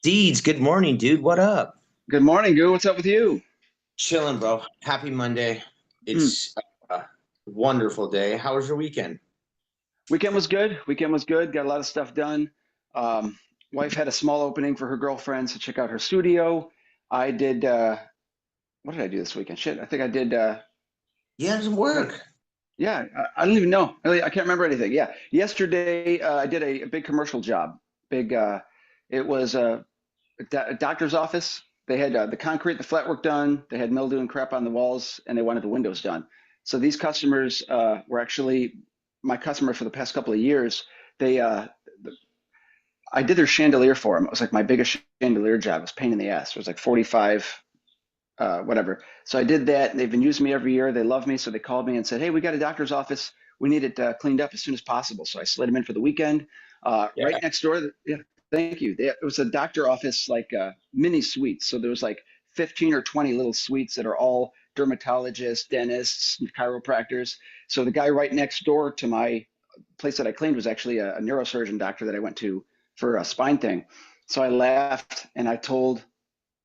Deeds, good morning, dude. What up? Good morning, Goo. What's up with you? Chilling, bro. Happy Monday. Hmm. It's a wonderful day. How was your weekend? Weekend was good. Weekend was good. Got a lot of stuff done. Um, Wife had a small opening for her girlfriends to check out her studio. I did. What did I do this weekend? Shit, I think I did. Yeah, it What? work. Yeah, I don't even know. Really, I can't remember anything. Yeah, yesterday I did a big commercial job. Big. It was a doctor's office. They had the concrete, the flat work done. They had mildew and crap on the walls, and they wanted the windows done. So these customers were actually my customer for the past couple of years. They, I did their chandelier for them. It was like my biggest chandelier job. It was a pain in the ass. It was like 45, whatever. So I did that, and they've been using me every year. They love me, so they called me and said, "Hey, we got a doctor's office. We need it cleaned up as soon as possible." So I slid them in for the weekend. Right Yeah. next door, yeah, thank you. It was a doctor office, like mini suites. So there was like 15 or 20 little suites that are all dermatologists, dentists, chiropractors. So the guy right next door to my place that I cleaned was actually a neurosurgeon doctor that I went to for a spine thing. So I laughed and I told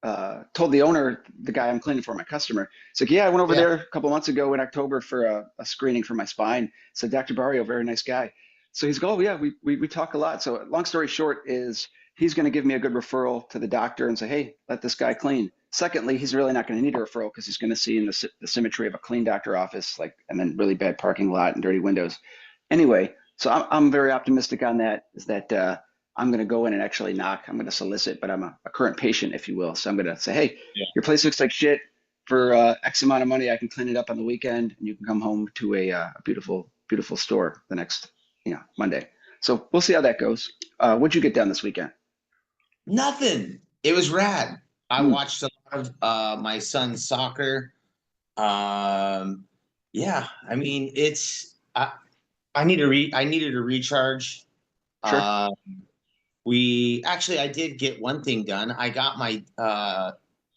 the owner, the guy I'm cleaning for, my customer. It's like, yeah, I went over Yeah. there a couple months ago in October for a screening for my spine. So Dr. Barrio, very nice guy. So he's go, oh yeah, we talk a lot. So long story short is he's going to give me a good referral to the doctor and say, hey, let this guy clean. Secondly, he's really not going to need a referral because he's going to see in the symmetry of a clean doctor office, like, and then really bad parking lot and dirty windows. Anyway, so I'm very optimistic on that. Is that I'm going to go in and actually knock. I'm going to solicit, but I'm a current patient, if you will. So I'm going to say, hey, Yeah. your place looks like shit. For X amount of money, I can clean it up on the weekend, and you can come home to a beautiful, beautiful store the next, Monday. So we'll see how that goes. What'd you get done this weekend? Nothing. It was rad. I Hmm. watched a lot of my son's soccer. Um, yeah, I mean, I needed a recharge. Sure. Um, we actually I did get one thing done. I got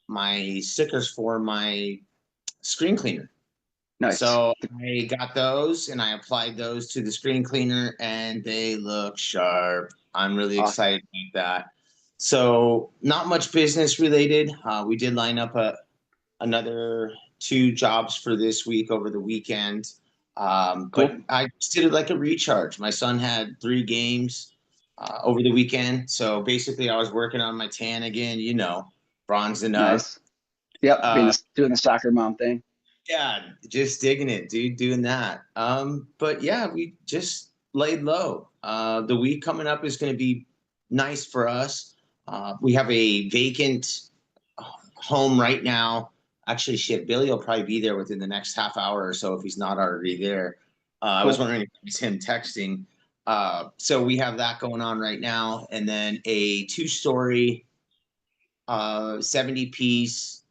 my stickers for my screen cleaner. Nice. So I got those and I applied those to the screen cleaner and they look sharp. I'm really Awesome. excited about that. So not much business related. We did line up another two jobs for this week over the weekend. But Cool. I just did it like a recharge. My son had three games over the weekend. So basically I was working on my tan again, bronzing up. Nice. Yep. Uh, Doing the soccer mom thing. Yeah, just digging it, dude, doing that. But yeah, we just laid low. The week coming up is going to be nice for us. We have a vacant home right now. Actually, shit, Billy will probably be there within the next half hour or so if he's not already there. I was Cool. wondering if it was him texting. So we have that going on right now, and then a two-story, 70 piece.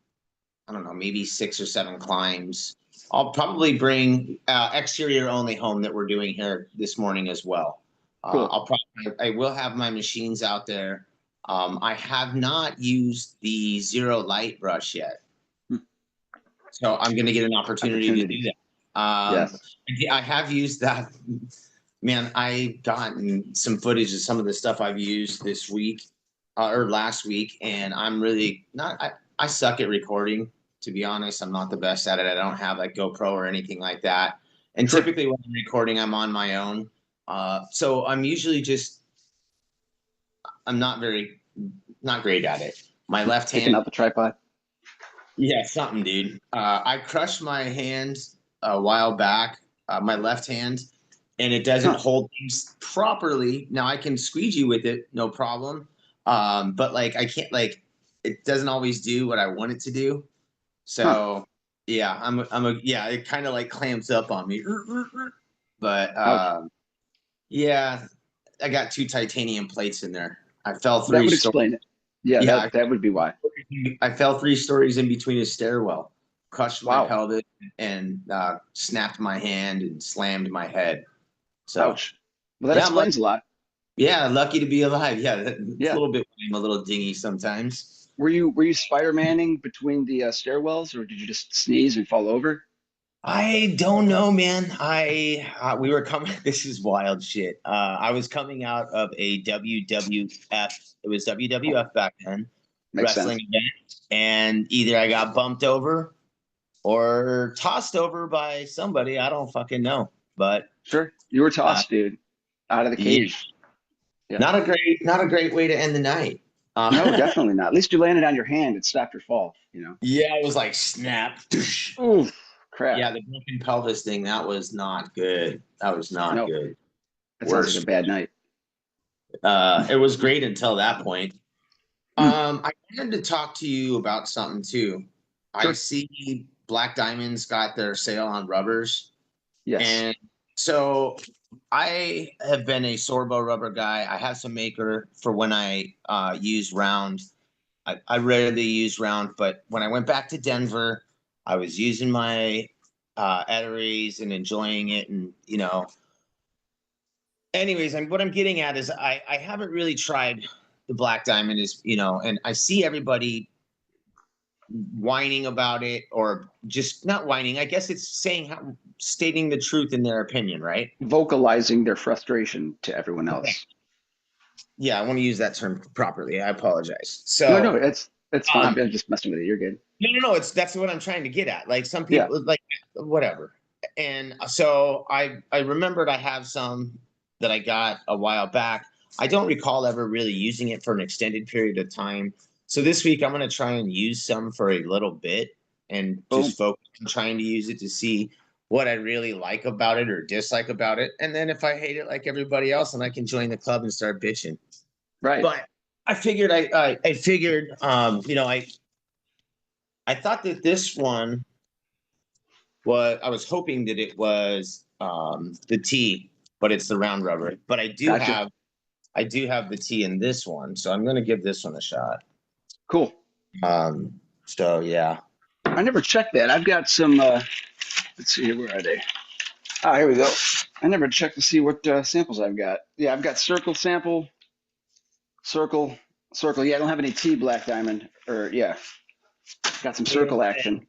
I don't know, maybe six or seven climbs. I'll probably bring exterior only home that we're doing here this morning as well. Cool. I will have my machines out there. I have not used the zero light brush yet, Hmm. so I'm going to get an opportunity to do Opportunity. that. Yes. I have used that. Man, I gotten some footage of some of the stuff I've used this week or last week, and I'm really not. I suck at recording, to be honest. I'm not the best at it. I don't have like GoPro or anything like that. And Sure. typically when I'm recording, I'm on my own. So I'm usually just I'm not great at it. My left Taking hand, out the tripod. yeah, something, dude. I crushed my hand a while back, my left hand, and it doesn't Huh. hold things properly. Now I can squeegee with it, no problem. But like I can't like it doesn't always do what I want it to do. Huh. So yeah, yeah, it kind of like clamps up on me. But Ouch. yeah, I got two titanium plates in there. I fell That three would stories. explain it. Yeah, Yeah, that would be why. I fell three stories in between a stairwell, crushed my Wow. pelvis, and snapped my hand and slammed my head. So Ouch. Well, that yeah, explains a lot. lucky to be alive. Yeah, it's a Yeah. little bit I'm a little dingy sometimes. Were you Spider-Manning between the stairwells, or did you just sneeze and fall over? I don't know, man. We were coming. This is wild shit. I was coming out of a WWF. It was WWF back then, Makes wrestling sense. event, and either I got bumped over or tossed over by somebody. I don't fucking know, but Sure. You were uh, tossed, dude, out of the yeah, cage. Yeah. not a great way to end the night. No, definitely not. At least you landed on your hand and stopped your fall, you know? Yeah, it was like snap. Oof, crap. Yeah, the broken pelvis thing. That was not good. That was not No, good. that sounds like a Worst. bad night. It was great until that point. Mm, I wanted to talk to you about something too. I sure. see Black Diamond's got their sale on rubbers, Yes. and so I have been a Sorbo rubber guy. I have some Maker for when I use round. I rarely use round, but when I went back to Denver, I was using my Eteries and enjoying it, and anyways, what I'm getting at is I haven't really tried the Black Diamond, is and I see everybody whining about it, or just not whining. I guess it's stating the truth in their opinion, right? Vocalizing their frustration to everyone Okay. else. Yeah, I want to use that term properly. I apologize. No, no, So, it's fine. um, I'm just messing with you. You're good. no, it's that's what I'm trying to get at. Like some Yeah. people, like whatever. And so I remembered I have some that I got a while back. I don't recall ever really using it for an extended period of time. So this week I'm going to try and use some for a little bit and Boom. just focus on trying to use it to see what I really like about it or dislike about it. And then if I hate it like everybody else, then I can join the club and start bitching. Right. But I figured I thought that this one was, I was hoping that it was the T, but it's the round rubber. But Gotcha. I do have the T in this one, so I'm gonna give this one a shot. Cool. So yeah. I never checked that. I've got some, let's see here. Where are they? Ah, here we go. I never checked to see what samples I've got. Yeah, I've got circle sample, circle, circle. Yeah, I don't have any T Black Diamond. Or, yeah, got some Yeah. circle action.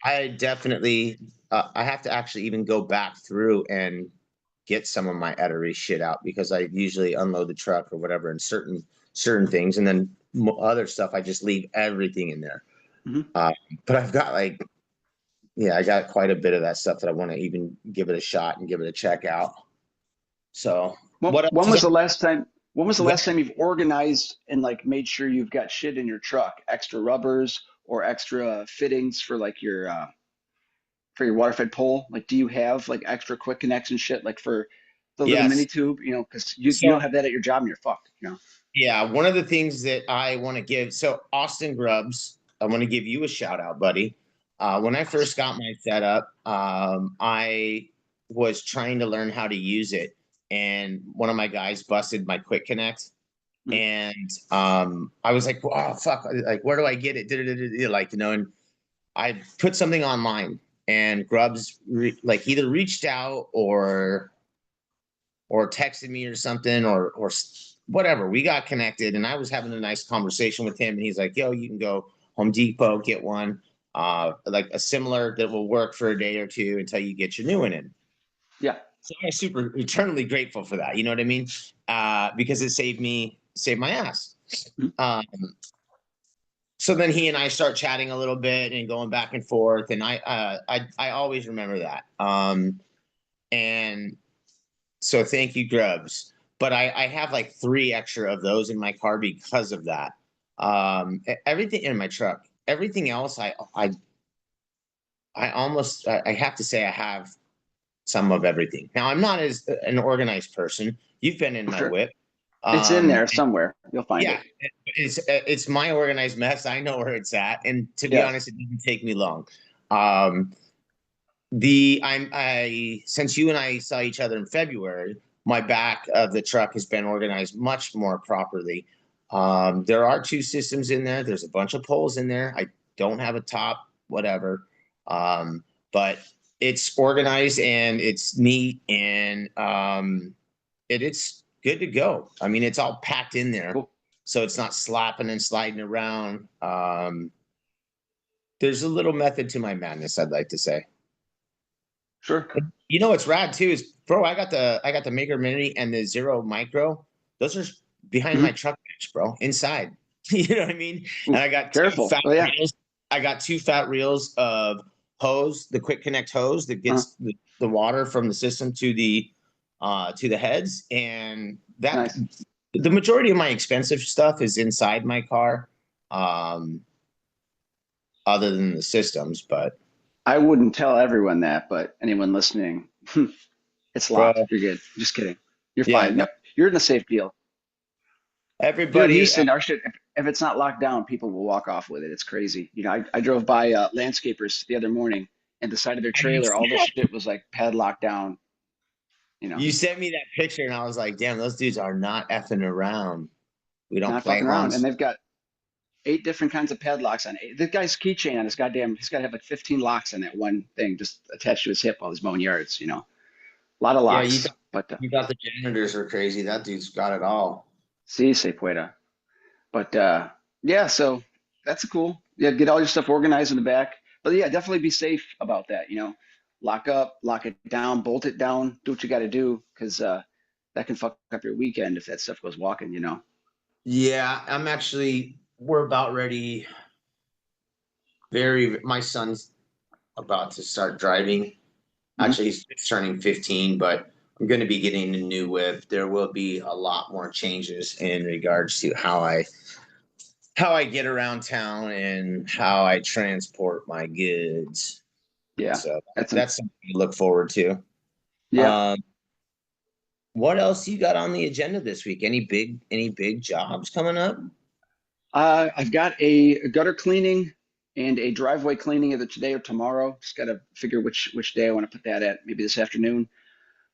I definitely I have to actually even go back through and get some of my Etery shit out, because I usually unload the truck or whatever in certain things, and then other stuff I just leave everything in there. Hmm. Uh, but I've got yeah, I got quite a bit of that stuff that I want to even give it a shot and give it a check out. So Well, what else is when was the on? last time you've organized and like made sure you've got shit in your truck, extra rubbers or extra fittings for your water fed pole? Like, do you have like extra quick connects and shit like for the little mini Yes. tube, because you So don't have that at your job and you're fucked. yeah, one of the things that I want to give, so Austin Grubbs, I want to give you a shout out, buddy. When I first got my setup, I was trying to learn how to use it, and one of my guys busted my quick connect, Mhm. and I was like, "Oh fuck! Like, where do I get it?" Like, and I put something online, and Grubbs like either reached out or texted me or something, or whatever. We got connected, and I was having a nice conversation with him, and he's like, "Yo, you can go Home Depot, get one, like a similar that will work for a day or two until you get your new one in." Yeah. So I'm super eternally grateful for that. You know what I mean? Because it saved my ass. Mhm. Um, so then he and I start chatting a little bit and going back and forth, and I always remember that. And So thank you, Grubbs. But I have like three extra of those in my car because of that. Everything in my truck, everything else, I have to say I have some of everything. Now I'm not as an organized person. You've been in For my sure. whip. It's in Um, there somewhere. You'll find yeah, it. it's my organized mess. I know where it's at, and to be Yes. honest, it didn't take me long. Um, I since you and I saw each other in February, my back of the truck has been organized much more properly. There are two systems in there. There's a bunch of poles in there. I don't have a top, whatever. But it's organized and it's neat, and it's good to go. I mean, it's all packed in there, Cool. so it's not slapping and sliding around. There's a little method to my madness, I'd like to say. Sure. You know what's rad too is, bro, I got the Maykker Mini and the Zero Micro. Those are behind my Mhm. truck bench, bro, inside. You know what I mean? And Ooh, I got two careful. fat Oh yeah. reels. I got two fat reels of hose, the quick connect hose that Uh, gets the water from the system to the heads. And that nice. the majority of my expensive stuff is inside my car, um, other than the systems, but I wouldn't tell everyone that, but anyone listening, it's locked. bro, You're good. Just kidding. You're yeah, fine. no, No, you're in a safe deal. Here in everybody, Houston, our shit, if it's not locked down, people will walk off with it. It's crazy. I drove by landscapers the other morning and the side of their trailer, all their shit was like padlocked down, you know, you sent me that picture, and I was like, damn, those dudes are not effing around. We don't not play fucking around. And Hans. they've got 8 different kinds of padlocks on it. The guy's keychain on his goddamn, he's got to have like 15 locks on that one thing just attached to his hip while he's mowing yards, you know. A lot of Yeah, locks, but you thought the janitors were crazy. That dude's got it all. see, se pueda. But yeah, so that's cool. Yeah, get all your stuff organized in the back. But yeah, definitely be safe about that. You know, lock up, lock it down, bolt it down, do what you got to do because that can fuck up your weekend if that stuff goes walking. You know. Yeah, we're about ready. My son's about to start driving. Hmm. Actually, he's turning 15, but I'm going to be getting a new whip. There will be a lot more changes in regards to how I get around town and how I transport my goods. Yeah, So that's a that's something to look forward to. yeah. Um, what else you got on the agenda this week? Any big jobs coming up? I've got a gutter cleaning and a driveway cleaning either today or tomorrow. Just got to figure which day I want to put that at. Maybe this afternoon.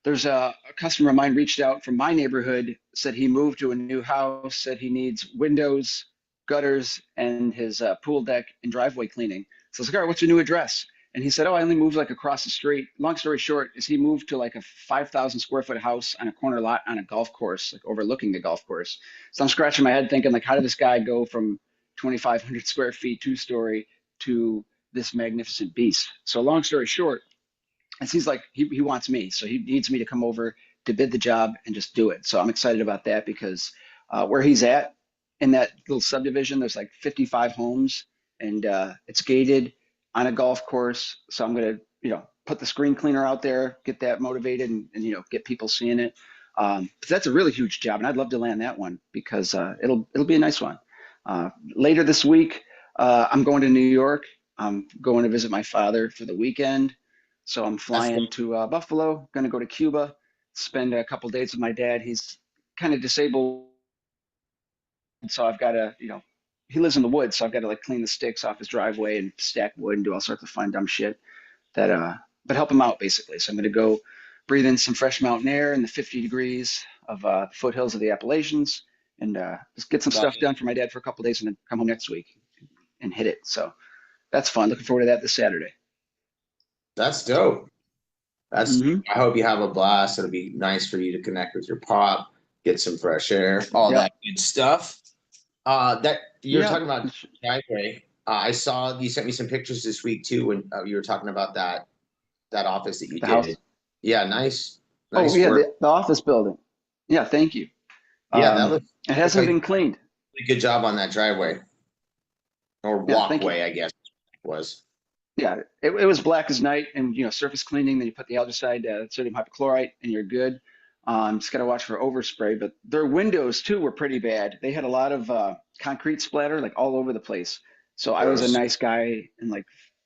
There's a customer of mine reached out from my neighborhood, said he moved to a new house, said he needs windows, gutters, and his pool deck and driveway cleaning. So I was like, all right, what's your new address? And he said, oh, I only moved like across the street. Long story short, is he moved to like a 5,000 square foot house on a corner lot on a golf course, like overlooking the golf course. So I'm scratching my head thinking, like, how did this guy go from 2,500 square feet, two-story, to this magnificent beast? So long story short, it seems like he wants me, so he needs me to come over to bid the job and just do it. So I'm excited about that because where he's at in that little subdivision, there's like 55 homes, and it's gated on a golf course. So I'm gonna, put the screen cleaner out there, get that motivated, and get people seeing it. So that's a really huge job, and I'd love to land that one because it'll be a nice one. Later this week, I'm going to New York. I'm going to visit my father for the weekend. So I'm That's flying to Buffalo, going to go to Cuba, spend a couple days with my dad. He's kind of disabled, so I've got to, he lives in the woods, so I've got to like clean the sticks off his driveway and stack wood and do all sorts of fun, dumb shit that, but help him out basically. So I'm going to go breathe in some fresh mountain air in the 50 degrees of the foothills of the Appalachians and just get some love stuff it. done for my dad for a couple days and then come home next week and hit it. So that's fun. Looking forward to that this Saturday. That's dope. That's Hmm. I hope you have a blast. It'll be nice for you to connect with your pop, get some fresh air, all Yep. that good stuff. That you were Yeah. talking about driveway. I saw you sent me some pictures this week too when you were talking about that office that you The house. did. Yeah, nice, Oh nice yeah, work. the office building. Yeah, thank you. Yeah, that looks It looked hasn't like been cleaned. a good job on that driveway or Yeah, thank you. walkway, I guess it was. Yeah, it was black as night, and surface cleaning. Then you put the algicide, sodium hypochlorite, and you're good. Just gotta watch for overspray. But their windows too were pretty bad. They had a lot of concrete splatter like all over the place. So I was a Gross. nice guy and like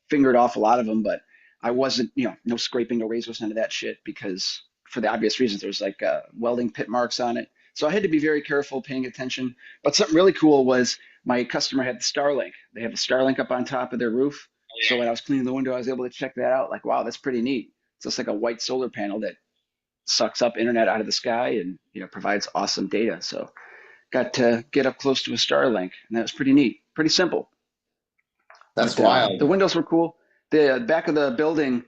fingered off a lot of them, but I wasn't, no scraping, no razors, none of that shit because for the obvious reasons, there's like welding pit marks on it. So I had to be very careful, paying attention. But something really cool was my customer had the Starlink. They have the Starlink up on top of their roof. So when I was cleaning the window, I was able to check that out. Like, wow, that's pretty neat. So it's like a white solar panel that sucks up internet out of the sky and provides awesome data. So got to get up close to a Starlink, and that was pretty neat. Pretty simple, That's but wild. the windows were cool. The back of the building,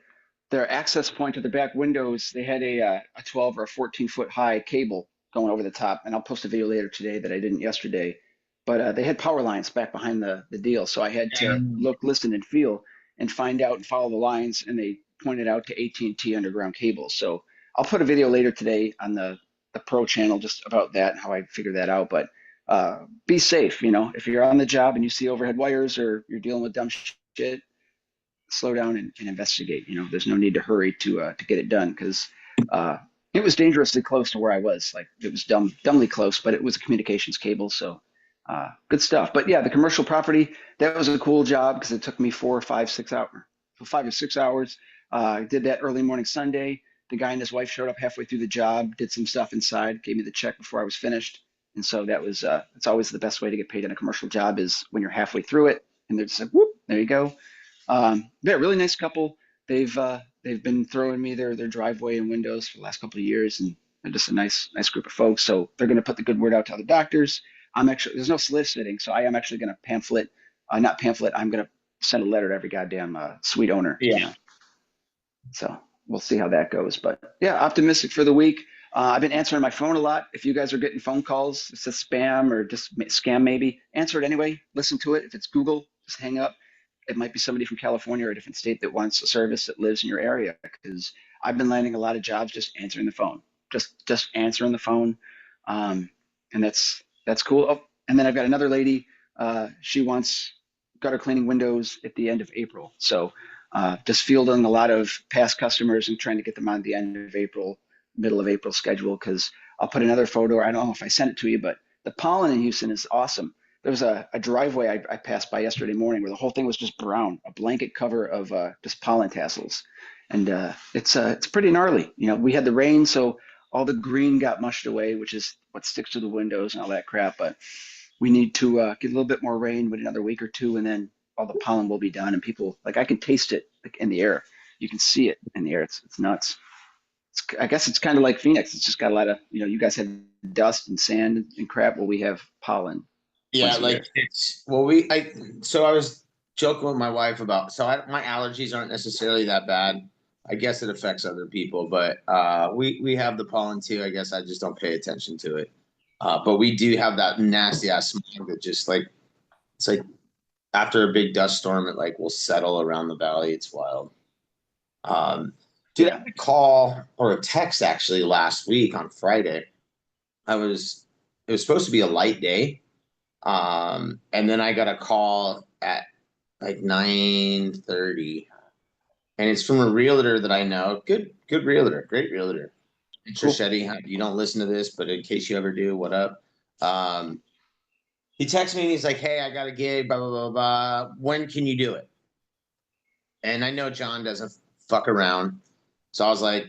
their access point to the back windows, they had a 12 or a 14-foot high cable going over the top. And I'll post a video later today that I didn't yesterday. But they had power lines back behind the deal. So I had to look, listen, and feel and find out and follow the lines. And they pointed out to AT&T underground cables. So I'll put a video later today on the pro channel just about that and how I figured that out. But be safe, you know, if you're on the job and you see overhead wires or you're dealing with dumb shit, slow down and investigate. You know, there's no need to hurry to get it done because uh, it was dangerously close to where I was. Like it was dumbly close, but it was a communications cable, so good stuff. But yeah, the commercial property, that was a cool job because it took me 5 or 6 hours. I did that early morning Sunday. The guy and his wife showed up halfway through the job, did some stuff inside, gave me the check before I was finished. And so that was it's always the best way to get paid on a commercial job is when you're halfway through it and they're just like, whoop, there you go. Yeah, really nice couple. They've been throwing me their driveway and windows for the last couple of years, and they're just a nice group of folks. So they're going to put the good word out to other doctors. I'm actually there's no soliciting, so I am actually going to not pamphlet. I'm going to send a letter to every goddamn suite owner. Yeah. You know? So we'll see how that goes. But yeah, optimistic for the week. I've been answering my phone a lot. If you guys are getting phone calls, it says spam or just scam maybe, answer it anyway. Listen to it. If it's Google, just hang up. It might be somebody from California or a different state that wants a service that lives in your area. Because I've been landing a lot of jobs just answering the phone, just answering the phone, and that's cool. Oh, and then I've got another lady. She wants gutter cleaning windows at the end of April. So just fielding a lot of past customers and trying to get them on the end of April, middle of April schedule. Because I'll put another photo. I don't know if I sent it to you, but the pollen in Houston is awesome. There was a driveway I passed by yesterday morning where the whole thing was just brown, a blanket cover of just pollen tassels, and it's pretty gnarly. You know, we had the rain, so all the green got mushed away, which is what sticks to the windows and all that crap. But we need to get a little bit more rain, wait another week or two, and then all the pollen will be done. And people like I can taste it like in the air. You can see it in the air. It's nuts. I guess it's kind of like Phoenix. It's just got a lot of you guys have dust and sand and crap. Well, we have pollen Yeah, once a year. like it's well, so I was joking with my wife about my allergies aren't necessarily that bad. I guess it affects other people, but we have the pollen too. I guess I just don't pay attention to it. But we do have that nasty ass smog that just like it's like after a big dust storm, it like will settle around the valley. It's wild. Um, Dude, I Yeah. had a call or a text actually last week on Friday. It was supposed to be a light day. And then I got a call at like 9:30, and it's from a realtor that I know. Good realtor, great realtor. Cool. Trichetti, you don't listen to this, but in case you ever do, what up? Um, he texts me and he's like, "Hey, I got a gig, blah blah blah blah. When can you do it?" And I know John doesn't fuck around, so I was like,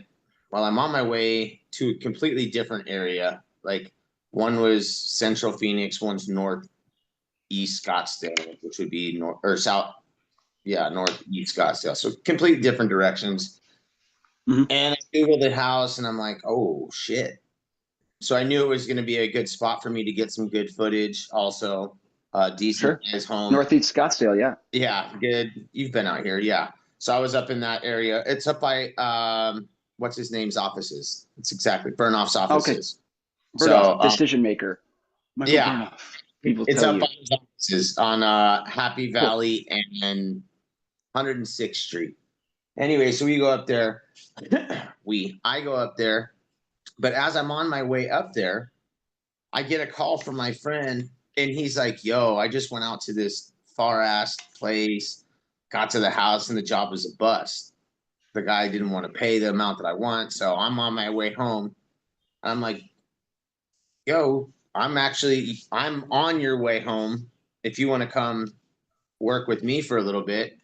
"Well, I'm on my way to a completely different area. Like one was Central Phoenix, one's Northeast Scottsdale, which would be north or south, yeah, northeast Scottsdale. So completely different directions. Hmm. And I Googled the house and I'm like, oh shit. So I knew it was going to be a good spot for me to get some good footage. Also, decent Sure. size home. Northeast Scottsdale, yeah. Yeah, good. You've been out here. Yeah. So I was up in that area. It's up by, what's his name's offices. It's exactly Burnoff's Okay. offices. Burnoff, So, decision maker. Michael yeah, Burnoff. He will it's tell up by you. his offices on Happy Cool. Valley and 106th Street. Anyway, so we go up there. I go up there, but as I'm on my way up there, I get a call from my friend, and he's like, "Yo, I just went out to this far ass place, got to the house, and the job was a bust. The guy didn't want to pay the amount that I want, so I'm on my way home. I'm like, yo, I'm on your way home. If you want to come work with me for a little bit."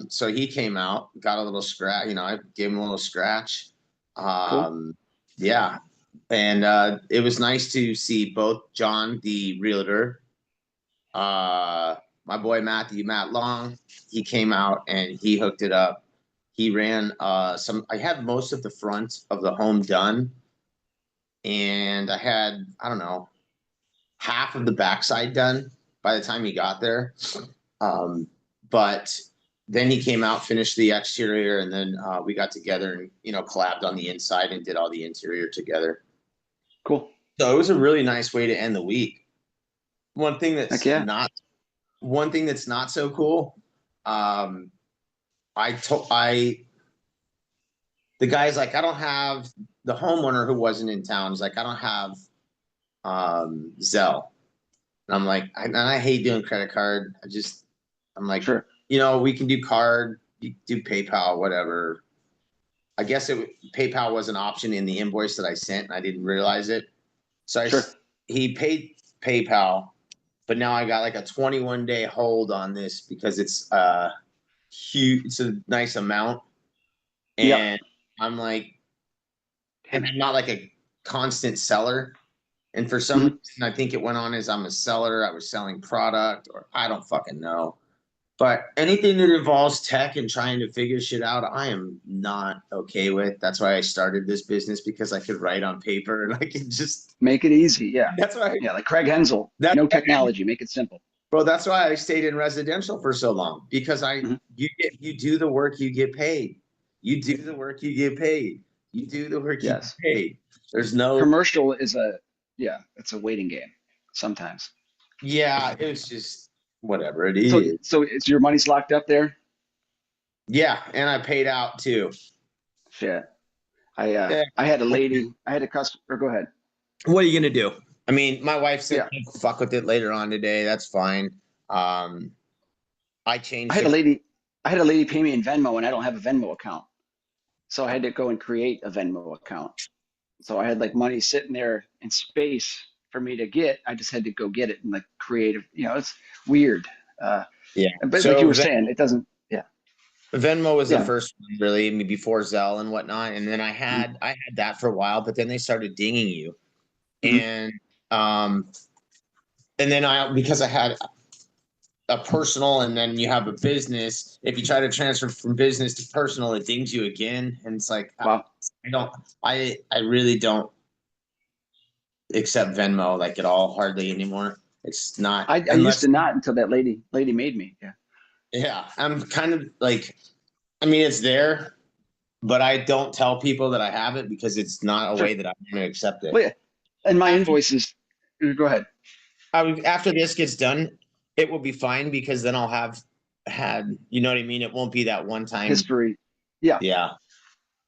So he came out, got a little scratch, I gave him a little scratch. Cool. Yeah. And it was nice to see both John, the realtor, my boy Matt Long, he came out and he hooked it up. He ran I had most of the front of the home done, and I had, I don't know, half of the backside done by the time he got there. But then he came out, finished the exterior, and then we got together and collabed on the inside and did all the interior together. Cool. So it was a really nice way to end the week. One thing Heck that's yeah. not one thing that's not so cool. I the guy's like, I don't have the homeowner who wasn't in town. Is like, I don't have Zelle. And I'm like, and I hate doing credit card. I'm like, Sure. we can do card, you do PayPal, whatever. I guess PayPal was an option in the invoice that I sent, and I didn't realize it. So Sure. he paid PayPal, but now I got like a 21-day hold on this because it's huge. It's a nice amount, Yep. and I'm like, Damn and it. I'm not like a constant seller. And for some Mhm. reason, I think it went on as I'm a seller. I was selling product, or I don't fucking know. But anything that involves tech and trying to figure shit out, I am not okay with. That's why I started this business, because I could write on paper and I could just. Make it easy. Yeah. That's why. Yeah. Like Craig Hensel. That's No technology. Make it simple. Bro. That's why I stayed in residential for so long, because Mhm. you do the work, you get paid. You do the work, you get paid. You do the work, you get Yes. paid. There's no. Commercial is it's a waiting game sometimes. Yeah, it was just whatever it So, is. so it's your money's locked up there? Yeah, and I paid out too. Shit. Yeah. I had a lady, I had a customer, go ahead. What are you gonna do? I mean, my wife said, Yeah. "Fuck with it later on today." That's fine. Um, I I changed had a it. lady, I had a lady pay me in Venmo and I don't have a Venmo account. So I had to go and create a Venmo account. So I had like money sitting there in space for me to get. I just had to go get it and like create it's weird. Uh, Yeah. but like you So were saying, it doesn't, yeah, Venmo was the yeah. first one, really, I mean, before Zelle and whatnot, and then Mhm. I had that for a while, but then they started dinging you, Mhm. and um, and then because I had a personal and then you have a business. If you try to transfer from business to personal, it dings you again, and it's like Wow. I don't, I really don't accept Venmo like at all, hardly anymore. It's not I used to unless, not until that lady made me. Yeah. yeah, I'm kind of like, I mean, it's there, but I don't tell people that I have it because it's not a Sure. way that I'm going to accept it. Well, yeah. And my After, invoices, go ahead. after this gets done, it will be fine, because then I'll have had, you know what I mean? It won't be that one time. History. Yeah. Yeah.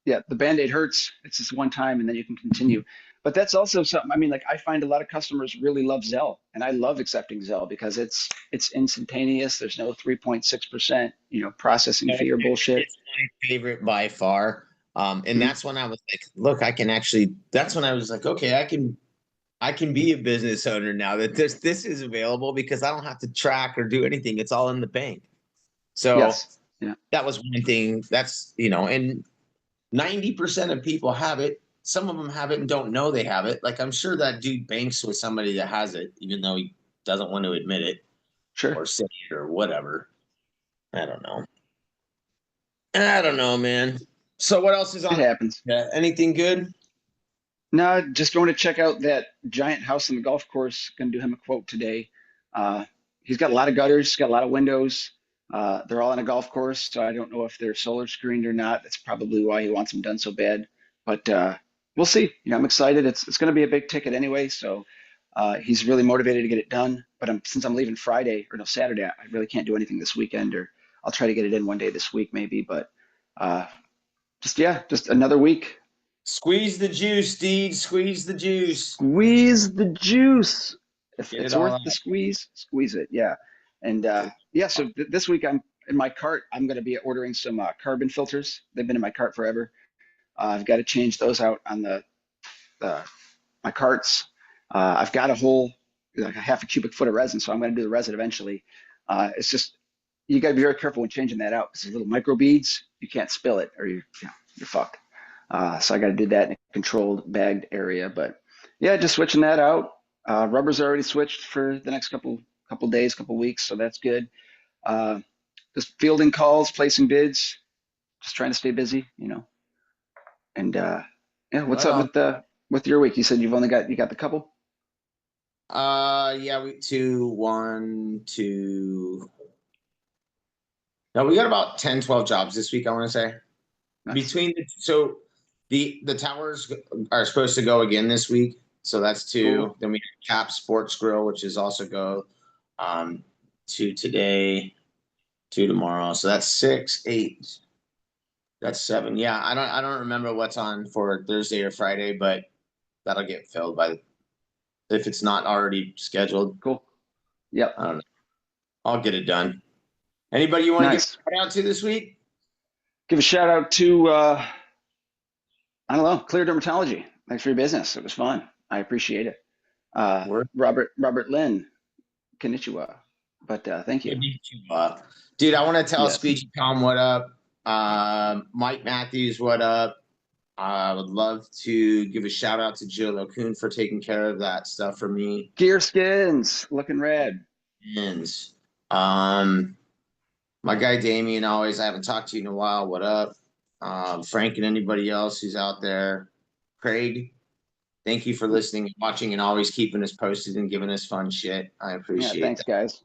Yeah. The Band-Aid hurts. It's just one time and then you can continue. But that's also something, I mean, like I find a lot of customers really love Zelle and I love accepting Zelle because it's instantaneous. There's no 3.6%, processing fee or bullshit. It's my favorite by far. And Mhm. that's when I was like, look, that's when I was like, okay, I can be a business owner now that this is available, because I don't have to track or do anything. It's all in the bank. So Yes. Yeah. that was one thing. That's, and 90% of people have it. Some of them have it and don't know they have it. Like, I'm sure that dude banks with somebody that has it, even though he doesn't want to admit it Sure. or say it or whatever. I don't know. I don't know, man. So what else is It on? happens. Anything good? No, just going to check out that giant house on the golf course. Going to do him a quote today. Uh, he's got a lot of gutters, got a lot of windows. They're all on a golf course, so I don't know if they're solar screened or not. That's probably why he wants them done so bad. But we'll see. I'm excited. It's going to be a big ticket anyway, so he's really motivated to get it done. But since I'm leaving Friday or no Saturday, I really can't do anything this weekend. Or I'll try to get it in one day this week maybe. But uh, just another week. Squeeze the juice, Deed. Squeeze the juice. Squeeze the juice. If Get it it's all worth the out. squeeze, squeeze it. Yeah. And yeah, so this week I'm in my cart. I'm going to be ordering some carbon filters. They've been in my cart forever. I've got to change those out on uh, my carts. I've got a whole like a half a cubic foot of resin, so I'm going to do the resin eventually. It's just you got to be very careful when changing that out because little micro beads. You can't spill it or you're fucked. So I got to do that in a controlled bagged area. But yeah, just switching that out. Rubber's already switched for the next couple days, couple weeks, so that's good. Uh, just fielding calls, placing bids, just trying to stay busy. And yeah, what's Right up on. with your week? You said you got the couple. Yeah, we two, one, two. No, we got about 10, 12 jobs this week, I want to say. Nice. Between so the towers are supposed to go again this week. So that's Cool. two. Then we have Cap Sports Grill, which is also go two today, two tomorrow. So that's six, eight. That's 7. Yeah, I don't remember what's on for Thursday or Friday, but that'll get filled by if it's not already scheduled. Cool. Yep. I don't know. I'll get it done. Anybody you want to give Nice. a shout out to this week? Give a shout out to I don't know, Clear Dermatology. Thanks for your business. It was fun. I appreciate it. Word. Robert Lynn, konnichiwa. But thank you. Dude, I want to tell Yes. Speechy Palm what up. Mike Matthews, what up? I would love to give a shout out to Joe LaCoon for taking care of that stuff for me. Gear skins, looking red. And my guy Damien, always, I haven't talked to you in a while. What up? Frank and anybody else who's out there. Craig, thank you for listening and watching and always keeping us posted and giving us fun shit. I Yeah, appreciate thanks, that. guys.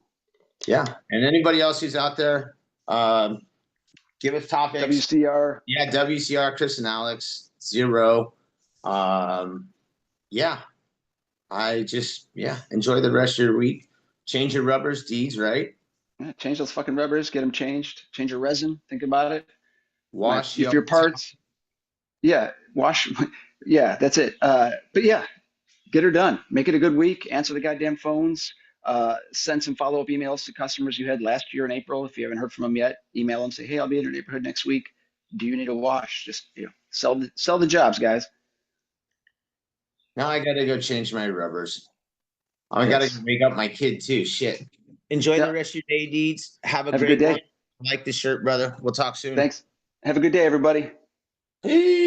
Yeah. And anybody else who's out there, give us topics. WCR. Yeah, WCR, Chris and Alex, 0. Yeah. I just, enjoy the rest of your week. Change your rubbers, deeds, right? Yeah, change those fucking rubbers, get them changed. Change your resin. Think about it. Wash If your parts, yeah, wash. Yeah, that's it. But yeah, get her done. Make it a good week. Answer the goddamn phones. Send some follow-up emails to customers you had last year in April. If you haven't heard from them yet, email them. Say, hey, I'll be in your neighborhood next week. Do you need a wash? Just sell the jobs, guys. Now I gotta go change my rubbers. I Yes. gotta wake up my kid too. Shit. Enjoy the Yep. rest of your day, deeds. Have a Have a great good day. one. I like the shirt, brother. We'll talk soon. Thanks. Have a good day, everybody. Peace.